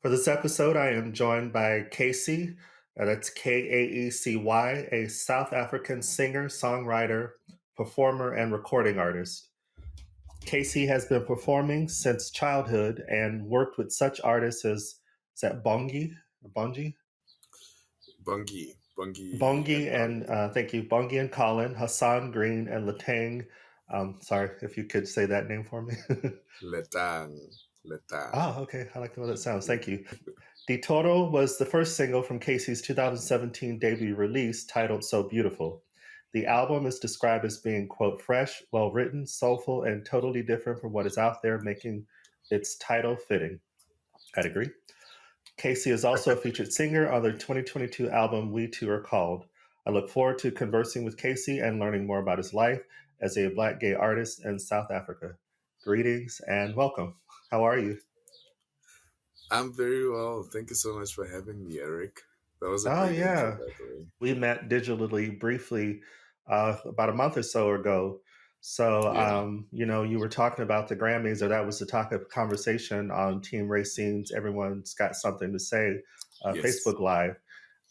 For this episode, I am joined by Kaecy, that's Kaecy, a South African singer, songwriter, performer, and recording artist. Kaecy has been performing since childhood and worked with such artists as is that Bungie Bongi, and and Colin. thank you, Bongi and Colin, Hassan Green, and Latang. Sorry if you could say that name for me. Letang. Letang. Oh, okay. I like the way that sounds. Yeah. Thank you. De Toro was the first single from Casey's 2017 debut release titled So Beautiful. The album is described as being, quote, fresh, well written, soulful, and totally different from what is out there, making its title fitting. I'd agree. Kaecy is also a featured singer on their 2022 album We Two Are Called. I look forward to conversing with Kaecy and learning more about his life as a Black gay artist in South Africa. Greetings and welcome. How are you? I'm very well. Thank you so much for having me, Eric. That was a Oh, great intro, yeah. by the way. We met digitally briefly about a month or so ago. So, Yeah. you were talking about the Grammys, or that was the topic of conversation on Team Racine's Everyone's Got Something to Say Yes. Facebook Live.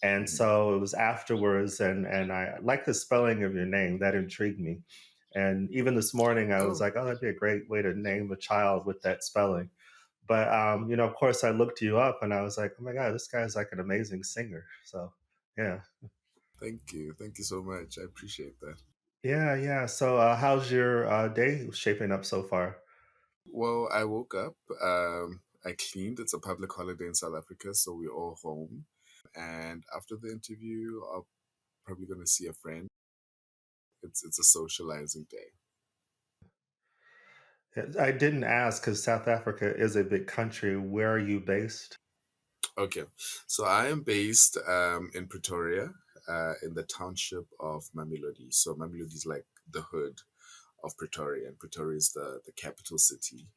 And Mhm. so it was afterwards, and I like the spelling of your name. That intrigued me. And even this morning, I was Oh, like, oh, that'd be a great way to name a child with that spelling. But, of course, I looked you up and I was like, oh my God, this guy's like an amazing singer. So, yeah. thank you. Thank you so much. I appreciate that. Yeah, yeah. So, how's your day shaping up so far? Well, I woke up. I cleaned. It's a public holiday in South Africa, so we're all home. And after the interview, I'm probably going to see a friend. It's a socializing day. Yeah, I didn't ask because South Africa is a big country. Where are you based? Okay, so I am based in Pretoria, in the township of Mamelodi. So Mamelodi is like the hood of Pretoria, and Pretoria is the capital city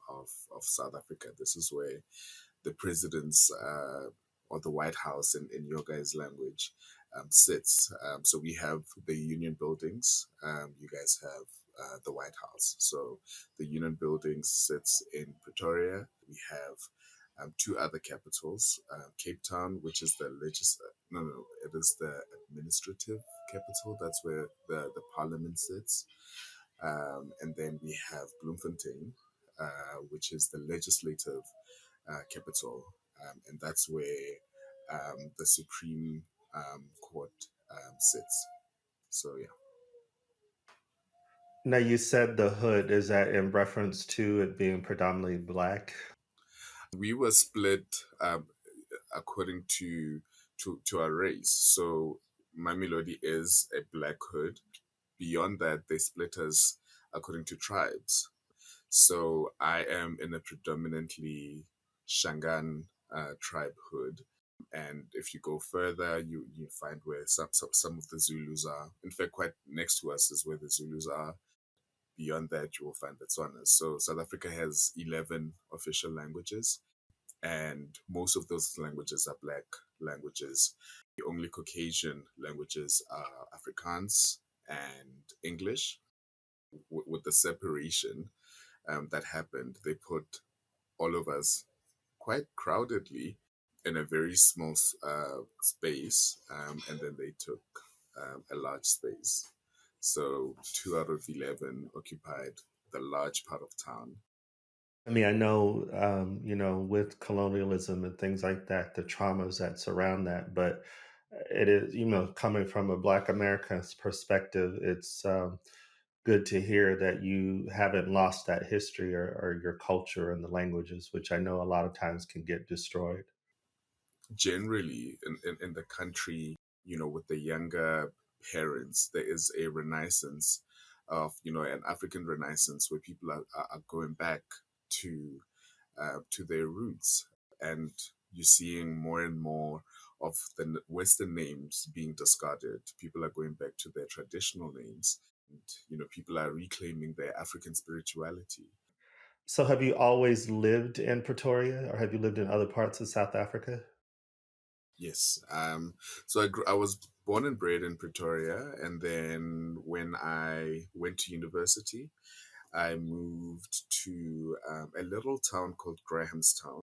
of South Africa. This is where the president's or the White House in your guys' language sits. So we have the Union buildings. You guys have the White House. So the Union buildings sits in Pretoria. We have two other capitals, Cape Town, which is the no, it is the administrative capital. That's where the parliament sits. And then we have Bloemfontein, which is the legislative capital, and that's where the Supreme Court sits. So yeah, Now, you said the hood. Is that in reference to it being predominantly black? we were split according to our race. So my melody is a black hood. Beyond that, they split us according to tribes. So I am in a predominantly Shangan tribe hood. And if you go further, you find where some of the Zulus are. In fact, quite next to us is where the Zulus are. Beyond that, you will find the Tswanas. So South Africa has 11 official languages, and most of those languages are black languages. The only Caucasian languages are Afrikaans and English. With the separation that happened, they put all of us quite crowdedly in a very small space, and then they took a large space. So 2 out of 11 occupied the large part of town. I mean, I know, with colonialism and things like that, the traumas that surround that, but it is, coming from a Black American's perspective, it's good to hear that you haven't lost that history or your culture and the languages, which I know a lot of times can get destroyed. Generally, in the country, with the younger parents, there is a renaissance of, an African renaissance where people are going back to their roots. And you're seeing more and more of the Western names being discarded. People are going back to their traditional names. And, people are reclaiming their African spirituality. So, have you always lived in Pretoria, or have you lived in other parts of South Africa? Yes. So I was born and bred in Pretoria. And then when I went to university, I moved to a little town called Grahamstown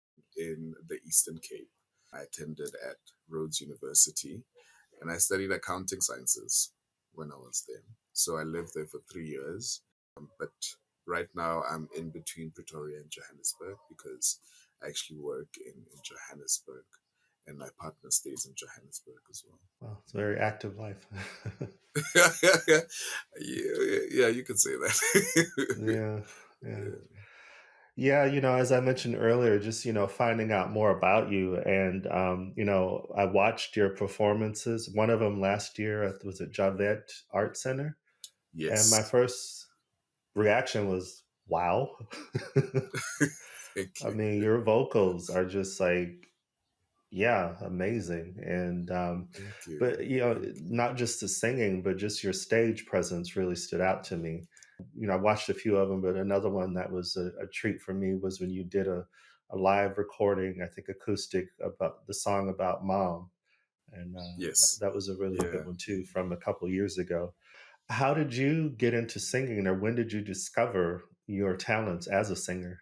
in the Eastern Cape. I attended at Rhodes University, and I studied accounting sciences when I was there. So I lived there for 3 years. But right now I'm in between Pretoria and Johannesburg because I actually work in Johannesburg, and my partner stays in Johannesburg as well. Well, it's a very active life. Yeah, yeah, you could say that. Yeah, yeah. Yeah, as I mentioned earlier, just, finding out more about you. And, I watched your performances. One of them last year was at Javette Art Center. And my Yes, first reaction was, wow. thank I you, mean, your vocals are just like, yeah, amazing. And, thank you, but, thank you. not just the singing, but just your stage presence really stood out to me. I watched a few of them, but another one that was a treat for me was when you did a live recording, I think acoustic, about the song about mom. And Yes, that was a really good yeah. one too, from a couple years ago. How did you get into singing, or when did you discover your talents as a singer?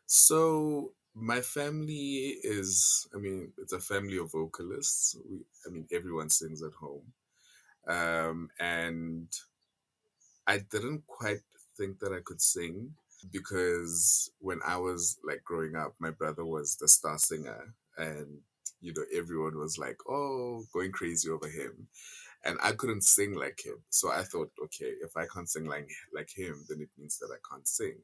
So my family is, I mean, it's a family of vocalists. I mean, everyone sings at home. And I didn't quite think that I could sing because when I was like growing up, my brother was the star singer, and everyone was like, "Oh, going crazy over him," and I couldn't sing like him. So I thought, okay, if I can't sing like him, then it means that I can't sing.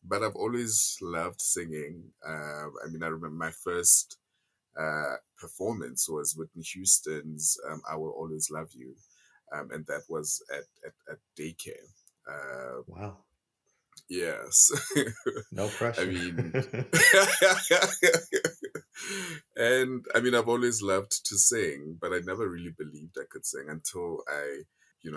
But I've always loved singing. I mean, I remember my first performance was Whitney Houston's "I Will Always Love You," and that was at daycare. Uh, Wow, yes, no I pressure. mean, and I mean, I've always loved to sing, but I never really believed I could sing until I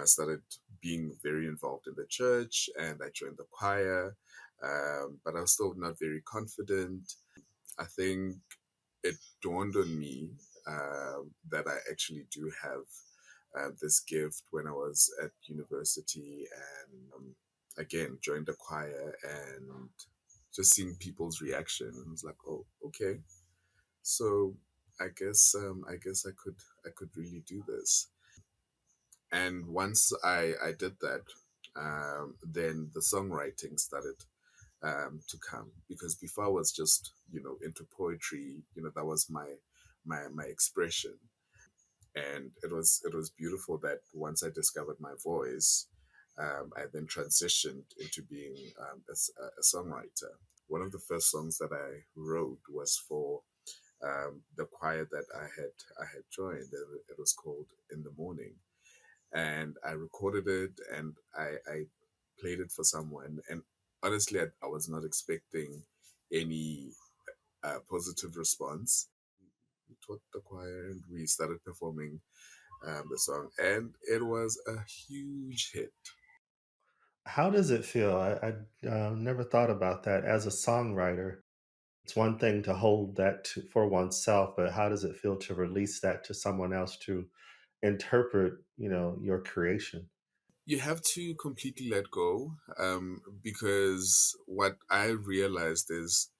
started being very involved in the church and I joined the choir. But I was still not very confident. I think it dawned on me that I actually do have this gift when I was at university, and again joined the choir and just seeing people's reaction. I was like, oh, okay. So I guess I could really do this. And once I did that, then the songwriting started to come, because before I was just into poetry. That was my expression, and it was beautiful that once I discovered my voice, I then transitioned into being a songwriter. One of the first songs that I wrote was for the choir that I had joined, and it was called "In the Morning," and I recorded it and I played it for someone, and honestly, I was not expecting any positive response. We taught the choir and we started performing the song, and it was a huge hit. How does it feel? I never thought about that as a songwriter. It's one thing to hold that for oneself, but how does it feel to release that to someone else to interpret, your creation? You have to completely let go, because what I realized is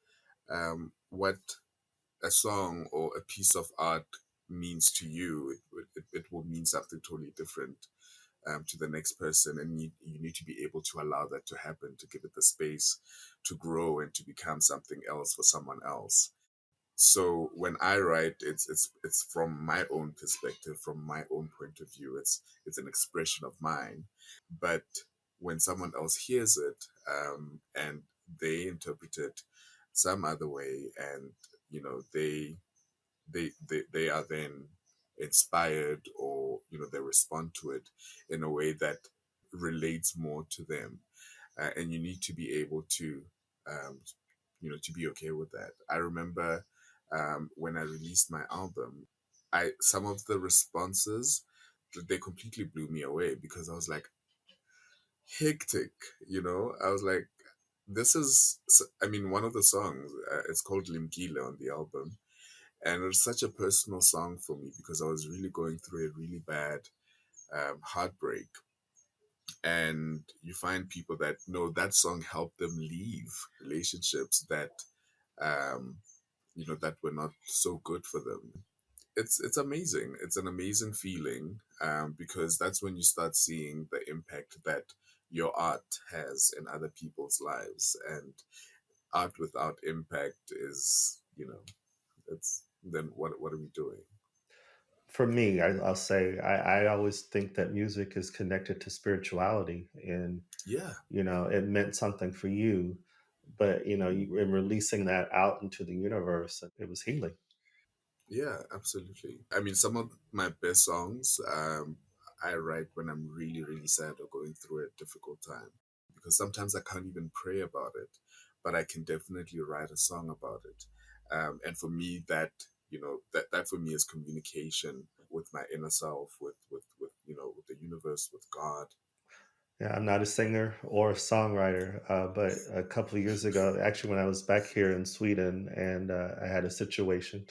what a song or a piece of art means to you, it will mean something totally different to the next person, and you need to be able to allow that to happen, to give it the space to grow and to become something else for someone else. So when I write, it's from my own perspective, from my own point of view. It's an expression of mine. But when someone else hears it, and they interpret it some other way, and they are then inspired, or they respond to it in a way that relates more to them, and you need to be able to um, to be okay with that. I remember when I released my album, I some of the responses, they completely blew me away, because I was like, hectic. I was like, this is, I mean, one of the songs, it's called Limkile on the album, and it's such a personal song for me because I was really going through a really bad heartbreak. And you find people that know that song helped them leave relationships that um, that were not so good for them. It's amazing. It's an amazing feeling, because that's when you start seeing the impact that your art has in other people's lives. And art without impact is, it's then what are we doing? For me, I'll say I always think that music is connected to spirituality, and Yeah. it meant something for you, but in releasing that out into the universe, it was healing. Yeah, absolutely. I mean, some of my best songs, I write when I'm really, really sad or going through a difficult time. Because sometimes I can't even pray about it, but I can definitely write a song about it. And for me, that for me is communication with my inner self, with the universe, with God. Yeah, I'm not a singer or a songwriter, but a couple of years ago, actually, when I was back here in Sweden, and I had a situation,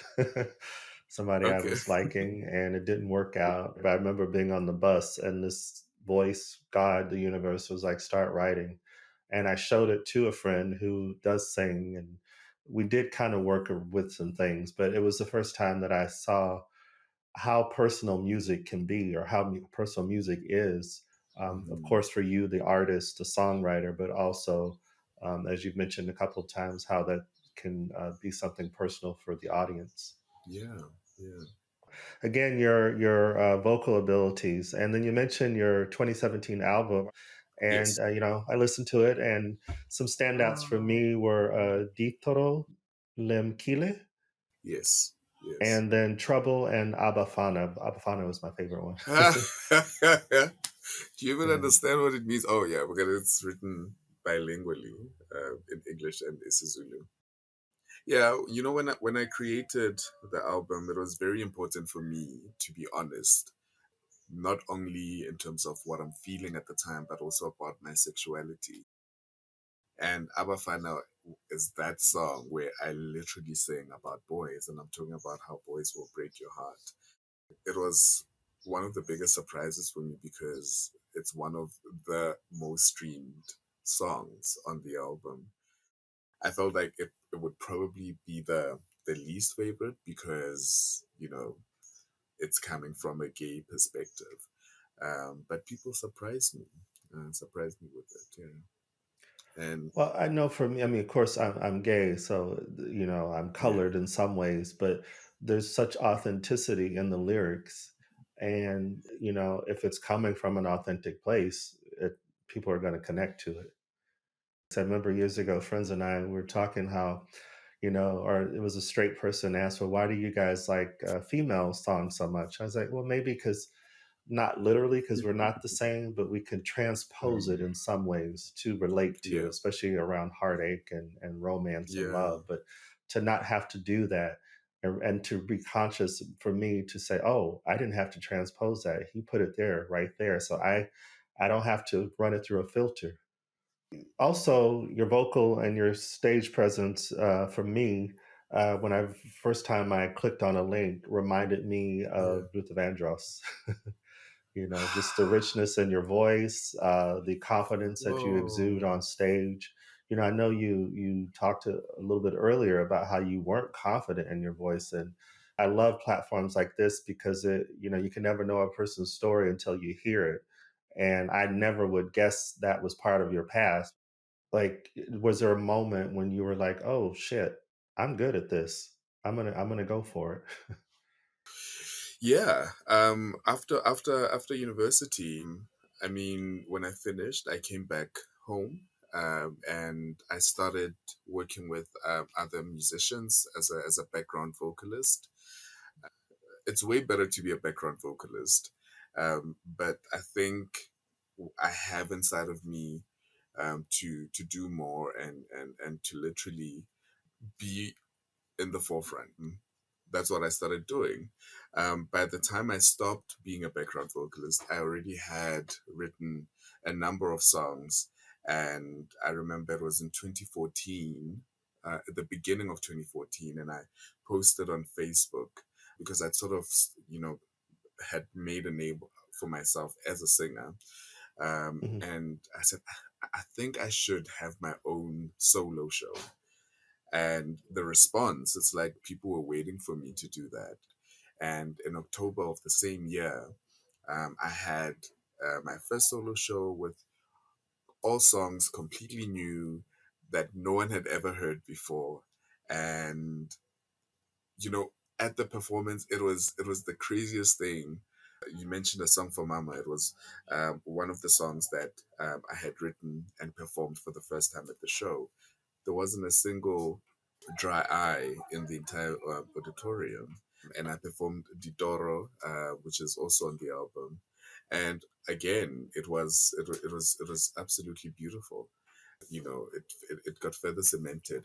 somebody I Okay. was liking, and it didn't work out. But I remember being on the bus, and this voice, God, the universe, was like, "Start writing," and I showed it to a friend who does sing, and we did kind of work with some things. But it was the first time that I saw how personal music can be, or how personal music is. Of Hmm. course, for you, the artist, the songwriter, but also, as you've mentioned a couple of times, how that can be something personal for the audience. Yeah, yeah. Again, your vocal abilities, and then you mentioned your 2017 album, and Yes. I listened to it, and some standouts for Oh, me were Ditoro Lemkile, yes, yes. and then Trouble and Abafana. Abafana was my favorite one. Do you even Yeah. understand what it means? Oh yeah, because it's written bilingually, in English and isiZulu. Yeah, when I created the album, it was very important for me to be honest, not only in terms of what I'm feeling at the time, but also about my sexuality. And Abafana is that song where I literally sing about boys, and I'm talking about how boys will break your heart. It was one of the biggest surprises for me because it's one of the most streamed songs on the album. I felt like it would probably be the least favorite because, it's coming from a gay perspective. But people surprised me with it, yeah. And Well, I know for me, I mean, of course, I'm gay, so I'm yeah, colored in some ways, but there's such authenticity in the lyrics, and if it's coming from an authentic place, people are going to connect to it. So I remember years ago, friends and I were talking how, or it was a straight person asked, "Well, why do you guys like female songs so much?" I was like, "Well, maybe because." Not literally, because we're not the same, but we can transpose it mm, in some ways to relate to, yeah, especially around heartache and romance and yeah, love. But to not have to do that, and to be conscious, for me to say, "Oh, I didn't have to transpose that. He put it there, right there. So I don't have to run it through a filter." Also, your vocal and your stage presence, for me, when I first time I clicked on a link, reminded me yeah. of Luther Vandross. Just the richness in your voice, the confidence that you exude Whoa. on stage. I know you talked a little bit earlier about how you weren't confident in your voice, and I love platforms like this because you can never know a person's story until you hear it. And I never would guess that was part of your past. Like, was there a moment when you were like, "Oh shit, I'm good at this. I'm gonna go for it." Yeah. After university, I mean, when I finished, I came back home, and I started working with other musicians as a background vocalist. It's way better to be a background vocalist, but I think I have inside of me, to do more and to literally be in the forefront. That's what I started doing. By the time I stopped being a background vocalist, I already had written a number of songs. And I remember it was in 2014, at the beginning of 2014, and I posted on Facebook because I'd sort of, had made a name for myself as a singer. Mhm. And I said, I think I should have my own solo show. And the response, it's like people were waiting for me to do that. And in October of the same year, I had my first solo show with all songs completely new that no one had ever heard before. And you know, at the performance, it was the craziest thing. You mentioned a song for Mama. It was one of the songs that I had written and performed for the first time at the show. There wasn't a single dry eye in the entire auditorium. And I performed Didoro, which is also on the album. And again, it was absolutely beautiful. It got further cemented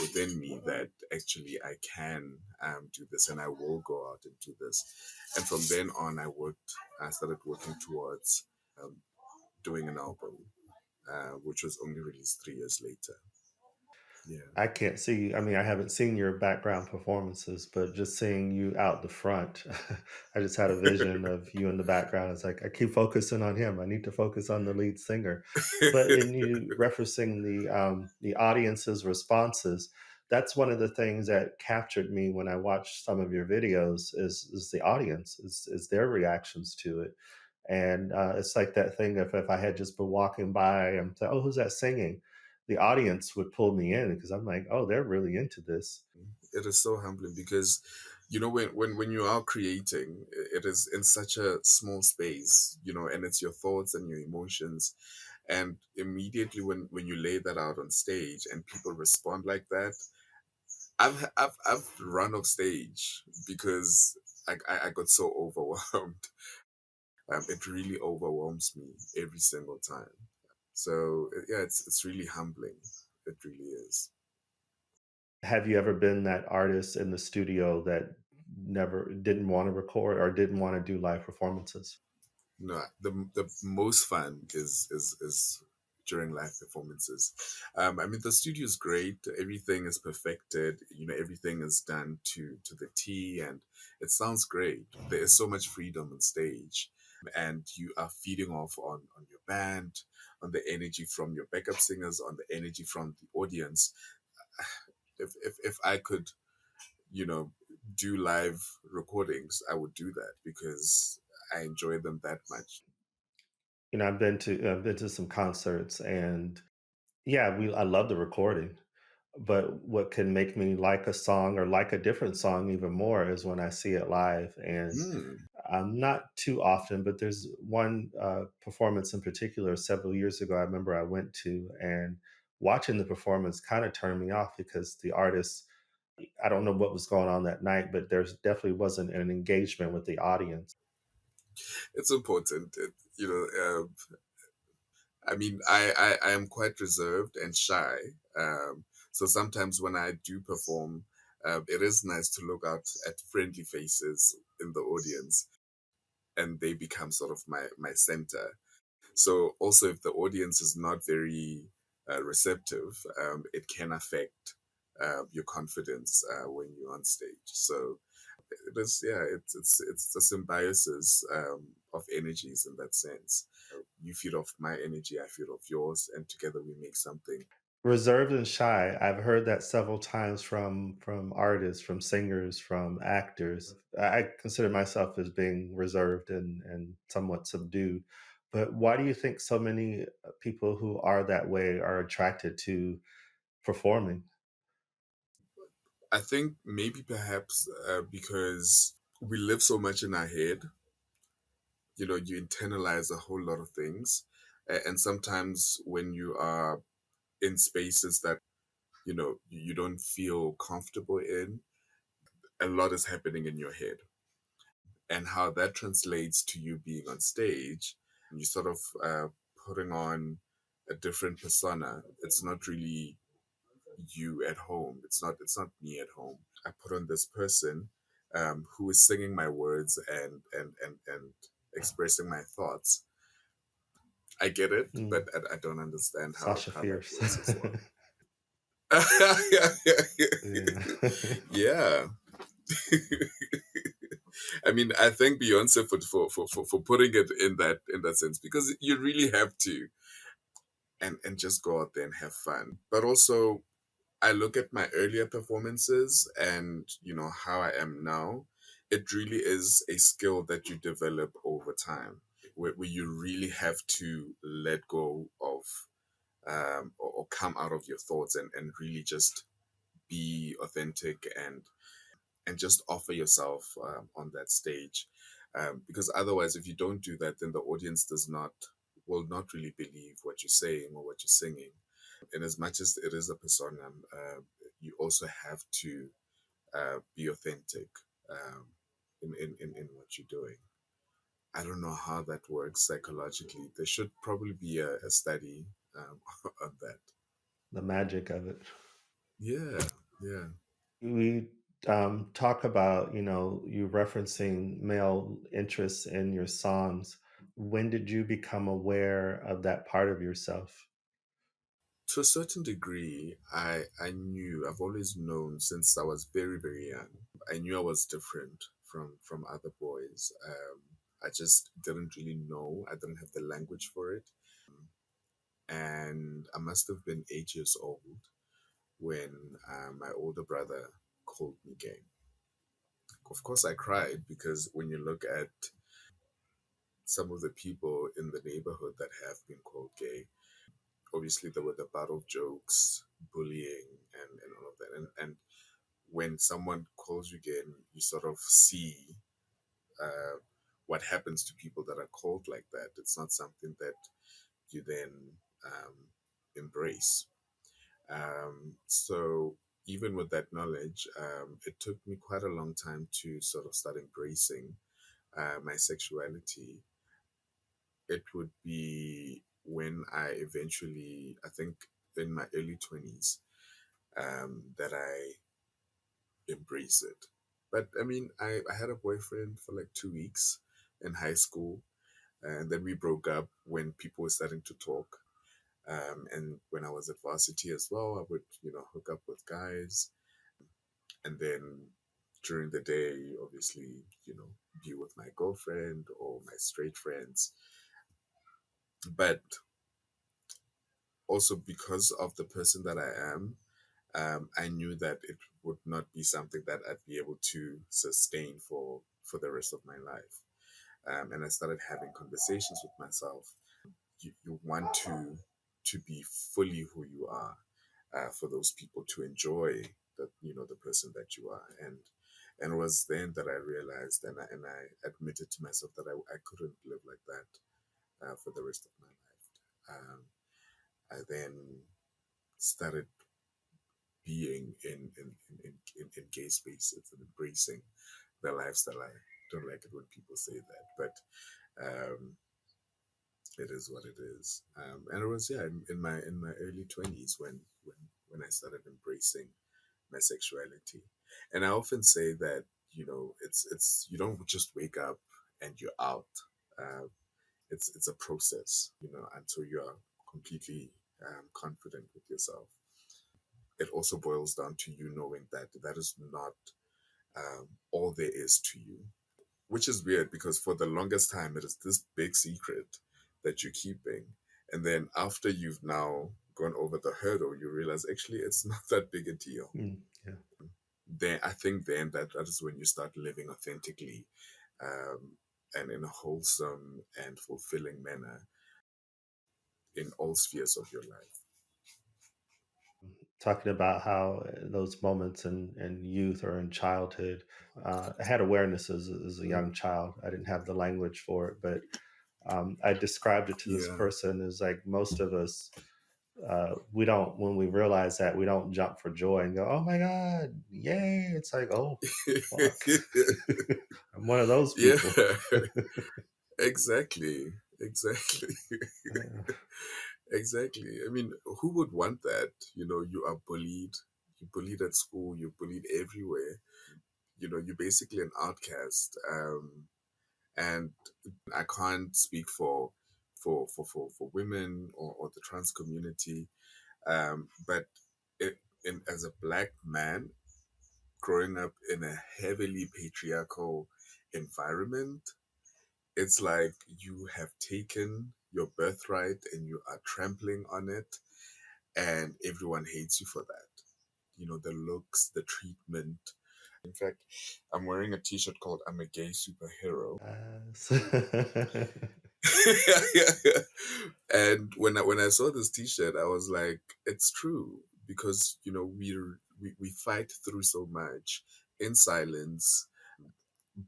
within me that actually I can do this and I will go out and do this. And from then on, I started working towards um, doing an album, which was only released 3 years later. Yeah. I can't see, I mean, I haven't seen your background performances, but just seeing you out the front, I just had a vision of you in the background. It's like I keep focusing on him. I need to focus on the lead singer. But in you referencing the audience's responses, that's one of the things that captured me when I watched some of your videos is the audience, is their reactions to it. And it's like that thing if I had just been walking by and say, "Oh, who's that singing?" The audience would pull me in because I'm like, "Oh, they're really into this." It is so humbling because, when you are creating, it is in such a small space, and it's your thoughts and your emotions. And immediately when you lay that out on stage and people respond like that, I've run off stage because I got so overwhelmed. It really overwhelms me every single time. So yeah, it's really humbling. It really is. Have you ever been that artist in the studio that never didn't want to record or didn't want to do live performances? No, the most fun is during live performances. I mean, the studio is great. Everything is perfected. Everything is done to the T, and it sounds great. There is so much freedom on stage, and you are feeding off on your band, on the energy from your backup singers, on the energy from the audience. If I could, you know, do live recordings, I would do that because I enjoy them that much. I've been to some concerts and yeah, we I love the recording. But what can make me like a song or like a different song even more is when I see it live. And Hmm. not too often, but there's one performance in particular several years ago I remember I went to, and watching the performance kind of turned me off because the artist, I don't know what was going on that night, but there's definitely wasn't an engagement with the audience. It's important. I mean, I am quite reserved and shy. So sometimes when I do perform, it is nice to look out at friendly faces in the audience, and they become sort of my center. So also, if the audience is not very receptive, it can affect your confidence when you're on stage. So it is, yeah, it's a symbiosis of energies in that sense. You feed off my energy, I feed off yours, and together we make something. Reserved and shy. I've heard that several times from artists, from singers, from actors. I consider myself as being reserved and somewhat subdued. But why do you think so many people who are that way are attracted to performing? I think maybe perhaps because we live so much in our head, you internalize a whole lot of things. And sometimes when you are in spaces that, you don't feel comfortable in, a lot is happening in your head. And how that translates to you being on stage, you sort of putting on a different persona. It's not really you at home. It's not me at home. I put on this person who is singing my words and expressing my thoughts. I get it, but Mm, I don't understand Sasha how that Fierce. works as well. Yeah. Yeah. I mean, I thank Beyonce for putting it in that sense because you really have to and just go out there and have fun. But also, I look at my earlier performances and, how I am now, it really is a skill that you develop over time, where you really have to let go of, or come out of your thoughts, and really just be authentic, and just offer yourself, on that stage. Because otherwise, if you don't do that, then the audience will not really believe what you're saying or what you're singing. And as much as it is a persona, you also have to be authentic, um, in what you're doing. I don't know how that works psychologically. There should probably be a study, on that. The magic of it. Yeah, yeah. We talk about, you referencing male interests in your songs. When did you become aware of that part of yourself? To a certain degree, I knew, I've always known since I was very, very young. I knew I was different from other boys. I just didn't really know. I didn't have the language for it. And I must have been 8 years old when, my older brother called me gay. Of course, I cried because when you look at some of the people in the neighborhood that have been called gay, obviously there were the battle jokes, bullying, and all of that. And when someone calls you gay, you sort of see, uh, what happens to people that are called like that. It's not something that you then, embrace. So even with that knowledge, it took me quite a long time to sort of start embracing, my sexuality. It would be when I eventually, I think in my early 20s, that I embrace it. But I mean, I had a boyfriend for like 2 weeks in high school, and then we broke up when people were starting to talk. And when I was at varsity as well, I would, hook up with guys. And then during the day, obviously, be with my girlfriend or my straight friends. But also because of the person that I am, I knew that it would not be something that I'd be able to sustain for the rest of my life. And I started having conversations with myself. You want to be fully who you are, for those people to enjoy the person that you are. And it was then that I realized, and I admitted to myself that I couldn't live like that, for the rest of my life. I then started being in gay spaces and embracing the lifestyle. I don't like it when people say that, but, um, it is what it is. And it was, yeah, in my early 20s when I started embracing my sexuality. And I often say that, it's you don't just wake up and you're out. Uh, it's a process, until you're completely, confident with yourself. It also boils down to you knowing that that is not, all there is to you, which is weird because for the longest time it is this big secret that you're keeping. And then after you've now gone over the hurdle, you realize actually it's not that big a deal. Mm, yeah. Then I think then that is when you start living authentically, and in a wholesome and fulfilling manner in all spheres of your life. Talking about how those moments in youth or in childhood, I had awareness as a young Mm. child. I didn't have the language for it, but I described it to this Yeah. person as like most of us, we don't, when we realize that, we don't jump for joy and go, oh my God, yay. It's like, oh, fuck. I'm one of those Yeah. people. Exactly. Exactly. Yeah. Exactly. I mean, who would want that? You are bullied. You're bullied at school. You're bullied everywhere. You're basically an outcast. And I can't speak for women, or the trans community. But as a black man growing up in a heavily patriarchal environment, it's like you have taken your birthright and you are trampling on it, and everyone hates you for that. the looks, the treatment. In fact, I'm wearing a T-shirt called "I'm a Gay Superhero." Yes. And when I saw this T-shirt, I was like, it's true, because we fight through so much in silence,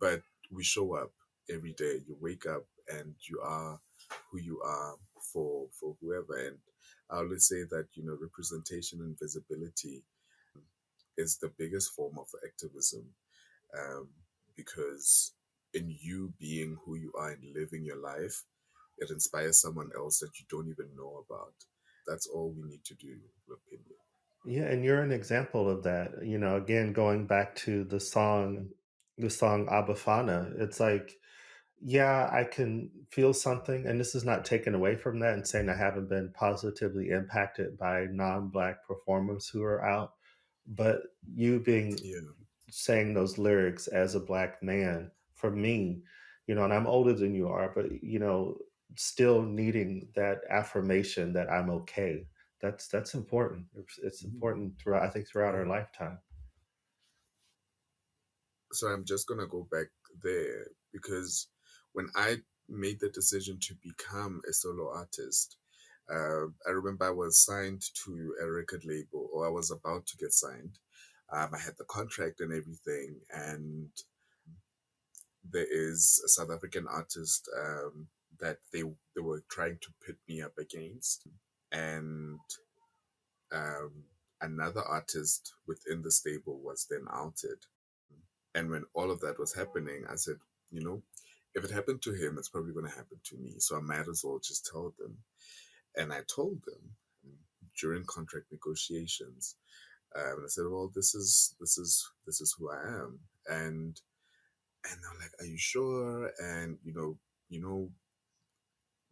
but we show up every day. You wake up and you are who you are for whoever. And I always say that representation and visibility is the biggest form of activism, um, because in you being who you are and living your life, it inspires someone else that you don't even know about. That's all we need to do, in my opinion. Yeah, and you're an example of that. Again, going back to the song Abafana, it's like, yeah, I can feel something, and this is not taken away from that and saying I haven't been positively impacted by non-black performers who are out, but you being Yeah. saying those lyrics as a black man for me, and I'm older than you are, but still needing that affirmation that I'm okay. That's important. It's important throughout, I think, throughout our Yeah. lifetime. So I'm just gonna go back there, because when I made the decision to become a solo artist, I remember I was signed to a record label, or I was about to get signed. I had the contract and everything, and there is a South African artist, that they were trying to pit me up against, and um, another artist within the stable was then outed. And when all of that was happening, I said, you know, if it happened to him, it's probably going to happen to me. So I might as well just tell them. And I told them during contract negotiations. I said, well, this is who I am, and they're like, are you sure? And you know,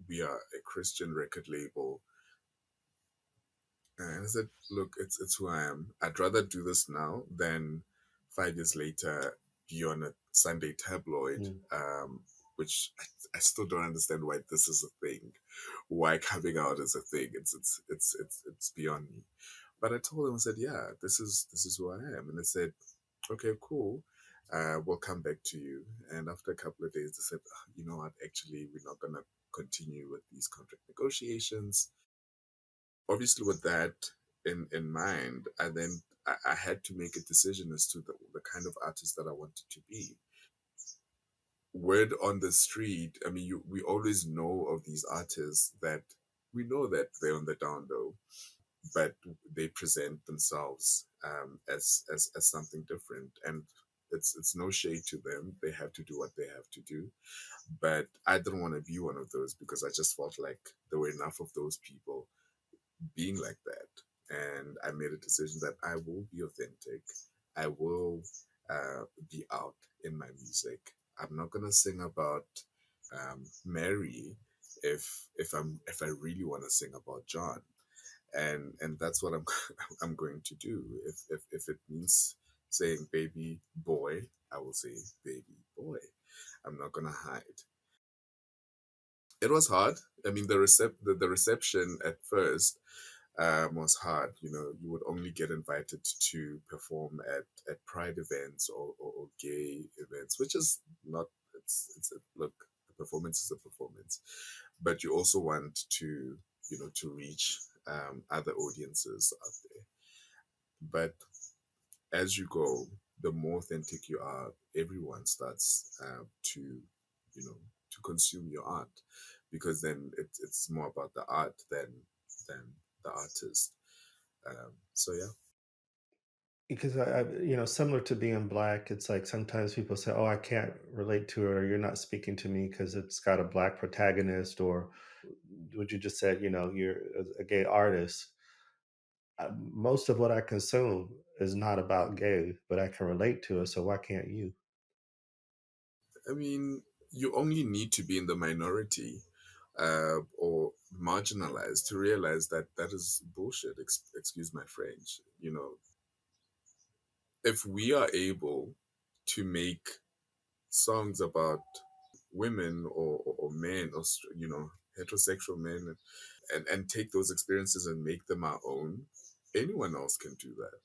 we are a Christian record label. And I said, look, it's who I am. I'd rather do this now than 5 years later be on a Sunday tabloid, Mm. which I still don't understand why this is a thing. Why coming out is a thing. It's beyond me. But I told them, I said, yeah, this is who I am. And they said, okay, cool. We'll come back to you. And after a couple of days, they said, "Ah, you know what, actually, we're not gonna continue with these contract negotiations." Obviously, with that in mind, I had to make a decision as to the kind of artist that I wanted to be. Word on the street, I mean, we always know of these artists that we know that they're on the down low, but they present themselves, as something different, and it's no shade to them. They have to do what they have to do, but I didn't want to be one of those, because I just felt like there were enough of those people being like that. And I made a decision that I will be authentic. I will be out in my music. I'm not gonna sing about Mary if I really want to sing about John, and that's what I'm I'm going to do. If it means saying baby boy, I will say baby boy. I'm not gonna hide. It was hard. I mean, the reception at first was hard. You would only get invited to perform at pride events, or gay events, which is not. It's a, look. A performance is a performance, but you also want to reach other audiences out there. But as you go, the more authentic you are, everyone starts to to consume your art, because then it's more about the art than the artist. So yeah. Because similar to being black, it's like sometimes people say, "Oh, I can't relate to it," or "You're not speaking to me because it's got a black protagonist," or what you just said, you're a gay artist. Most of what I consume is not about gay, but I can relate to it. So why can't you? I mean, you only need to be in the minority, or marginalized, to realize that that is bullshit. Excuse my French. If we are able to make songs about women, or men, or heterosexual men, and take those experiences and make them our own, anyone else can do that.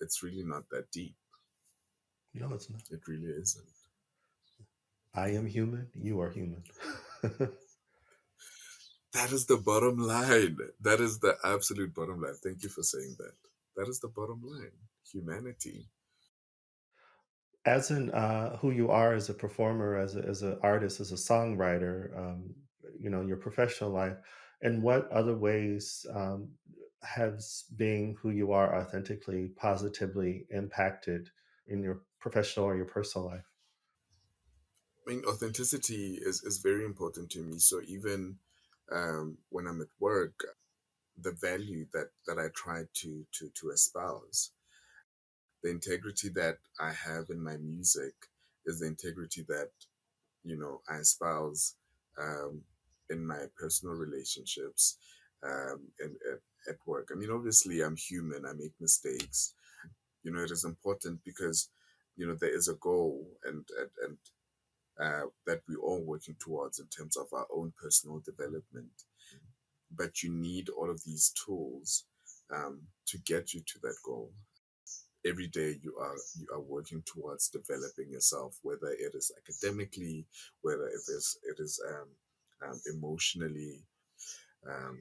it's really not that deep. No, it's not. It really isn't. I am human. You are human. That is the bottom line. That is the absolute bottom line. Thank you for saying that. That is the bottom line. Humanity. As in who you are as a performer, as an artist, as a songwriter, your professional life, and what other ways has being who you are authentically positively impacted in your professional or your personal life? I mean, authenticity is very important to me. So even when I'm at work, the value that I try to espouse, the integrity that I have in my music is the integrity that I espouse in my personal relationships, and at work. I mean, obviously, I'm human. I make mistakes. It is important because there is a goal and that we're all working towards in terms of our own personal development. But you need all of these tools to get you to that goal. Every day you are working towards developing yourself, whether it is academically, whether it is emotionally.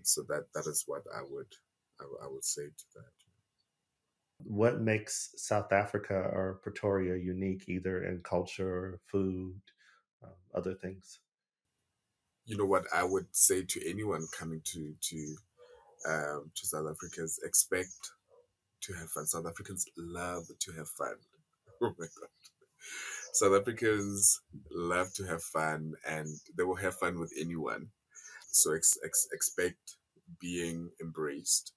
So that is what I would say to that. What makes South Africa or Pretoria unique, either in culture, food, other things? What I would say to anyone coming to South Africa is expect to have fun. South Africans love to have fun. Oh my god. South Africans love to have fun, and they will have fun with anyone. So expect being embraced.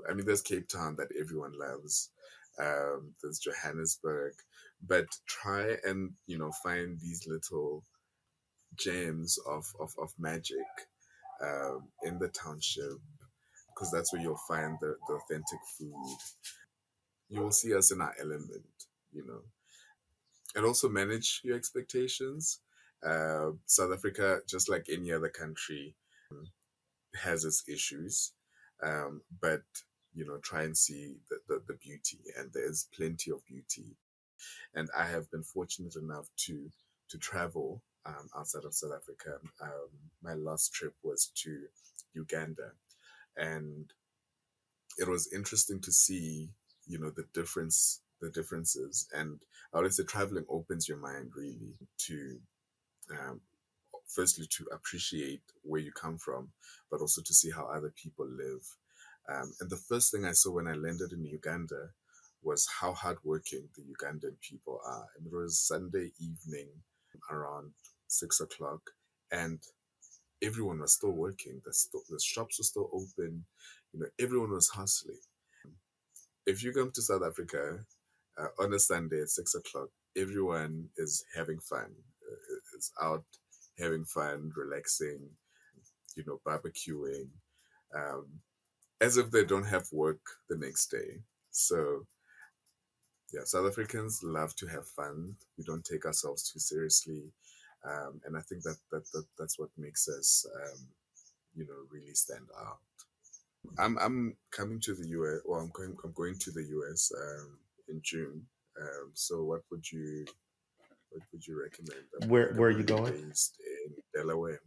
I mean, there's Cape Town that everyone loves. There's Johannesburg, but try and find these little gems of magic in the township, because that's where you'll find the authentic food. You will see us in our element, you know, and also manage your expectations. South Africa, just like any other country, has its issues, but try and see the beauty, and there's plenty of beauty. And I have been fortunate enough to travel outside of South Africa. My last trip was to Uganda, and it was interesting to see the differences. And I would say traveling opens your mind really to um, firstly to appreciate where you come from, but also to see how other people live. And the first thing I saw when I landed in Uganda was how hardworking the Ugandan people are. And it was Sunday evening around 6 o'clock, and everyone was still working. The shops were still open. Everyone was hustling. If you come to South Africa on a Sunday at 6 o'clock, everyone is having fun. Is out having fun, relaxing, barbecuing, um, as if they don't have work the next day. So yeah, South Africans love to have fun. We don't take ourselves too seriously, and I think that's what makes us, really stand out. I'm coming to the US. Well, I'm going to the US in June. So what would you recommend? I'm Where are you currently going? based in Delaware.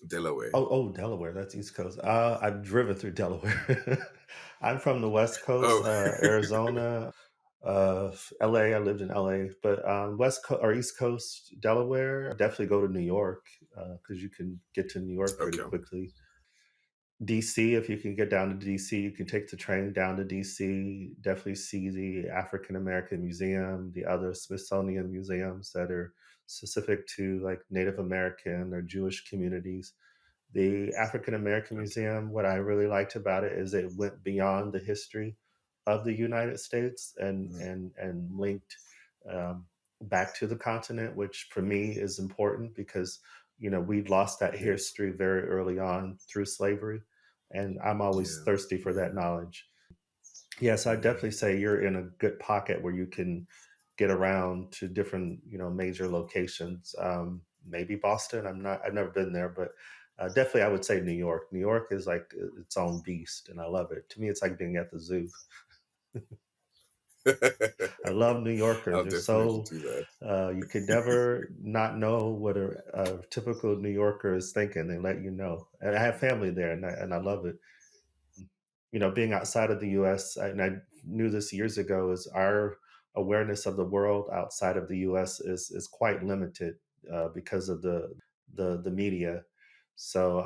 Delaware. Oh, Delaware. That's East Coast. I've driven through Delaware. I'm from the West Coast, Oh, Arizona, LA. I lived in LA, but West Coast or East Coast, Delaware. Definitely go to New York because you can get to New York pretty okay. quickly. DC, if you can get down to DC, you can take the train down to DC. Definitely see the African American Museum, the other Smithsonian museums that are specific to like Native American or Jewish communities. The African American Okay. Museum, what I really liked about it is it went beyond the history of the United States and Mm, linked um, back to the continent, which for me is important because we lost that yes. history very early on through slavery, and I'm always Yeah. thirsty for that Yeah. knowledge. Yes, I Mm, definitely say you're in a good pocket where you can get around to different, major locations. Maybe Boston. I've never been there, but definitely I would say New York. New York is like its own beast, and I love it. To me, it's like being at the zoo. I love New Yorkers. I'll They're definitely so do that. you could never not know what a typical New Yorker is thinking. They let you know. And I have family there, and I love it. You know, being outside of the U.S., and I knew this years ago, is our awareness of the world outside of the U.S. is quite limited because of the media. So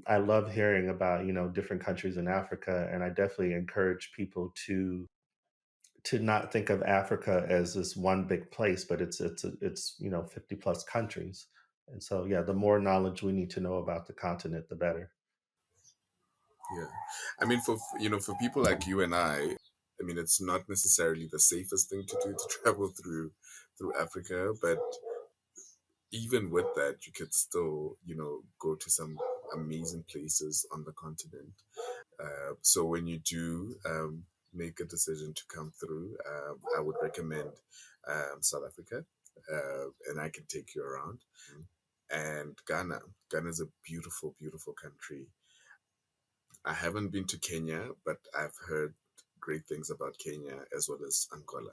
I love hearing about different countries in Africa, and I definitely encourage people to not think of Africa as this one big place, but it's 50 plus countries. And so yeah, the more knowledge we need to know about the continent, the better. Yeah. I mean, for people like you and I mean, it's not necessarily the safest thing to do to travel through Africa, but even with that, you could still, go to some amazing places on the continent. So when you do make a decision to come through, I would recommend South Africa, and I can take you around. And Ghana. Ghana is a beautiful, beautiful country. I haven't been to Kenya, but I've heard great things about Kenya as well as Angola.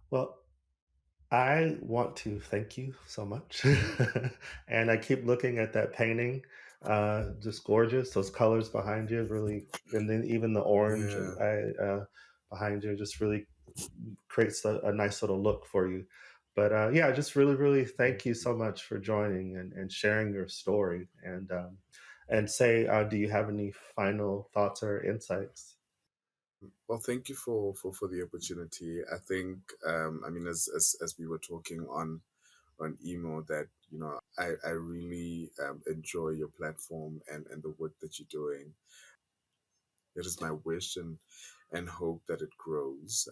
Well, I want to thank you so much. And I keep looking at that painting, just gorgeous. Those colors behind you really, and then even the orange Yeah. behind you just really creates a nice little look for you. But yeah, just really, really thank you so much for joining and sharing your story. And say, do you have any final thoughts or insights? Well, thank you for the opportunity. I think, I mean, as we were talking on email, that I really enjoy your platform and the work that you're doing. It is my wish and hope that it grows,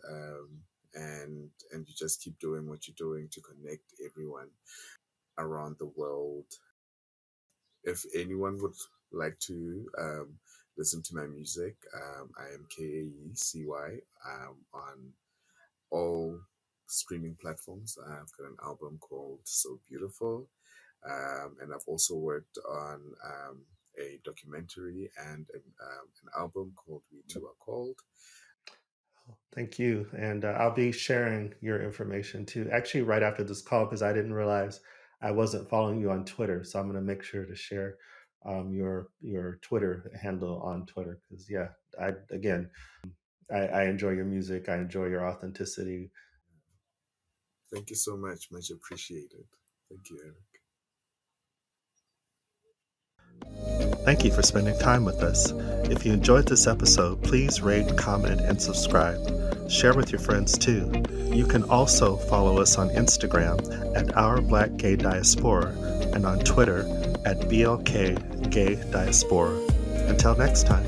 and you just keep doing what you're doing to connect everyone around the world. If anyone would like to listen to my music, I am Kaecy on all streaming platforms. I've got an album called So Beautiful, and I've also worked on a documentary and an album called We Two Are Called. Thank you. And I'll be sharing your information too, actually, right after this call, because I didn't realize I wasn't following you on Twitter. So I'm going to make sure to share your Twitter handle on Twitter. Because, yeah, again, I enjoy your music, I enjoy your authenticity. Thank you so much. Much appreciated. Thank you, Eric. Thank you for spending time with us. If you enjoyed this episode, please rate, comment, and subscribe. Share with your friends too. You can also follow us on Instagram at Our Black Gay Diaspora and on Twitter at BLK Gay Diaspora. Until next time.